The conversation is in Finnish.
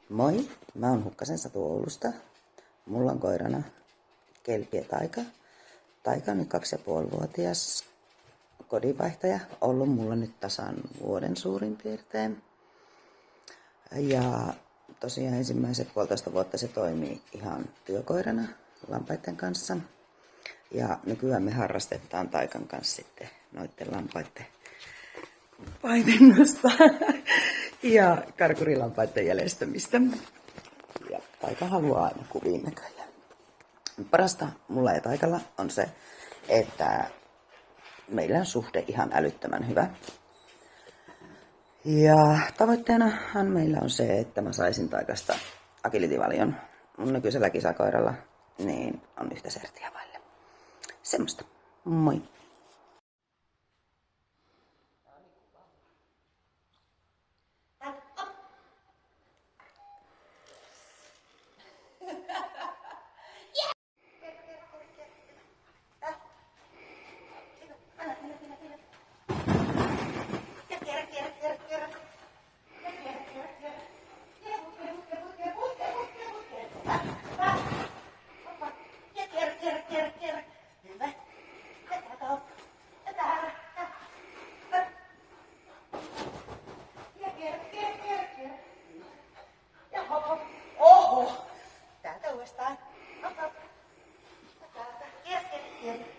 Moi, mä oon Hukkasen Satu Oulusta. Mulla on koirana Kelpi ja Taika. Taika on nyt 2,5-vuotias kodinvaihtaja. Ollut mulla nyt tasan vuoden suurin piirtein. Ja tosiaan ensimmäiset 1,5 vuotta se toimii ihan työkoirana lampaiden kanssa. Ja nykyään me harrastetaan Taikan kanssa sitten noitten lampaiden paimennusta ja karkurilampaiden jäljestämistä. Ja Taika haluaa aina kuviin näköjään. Parasta mulla ja Taikalla on se, että meillä on suhde ihan älyttömän hyvä. Ja tavoitteenahan meillä on se, että mä saisin Taikasta agility-valion. Mun nykyisellä kisakoiralla niin on yhtä sertiä vaille. Semmosta. Moi! Oho! Täältä uudestaan. Täältä. Kierrä.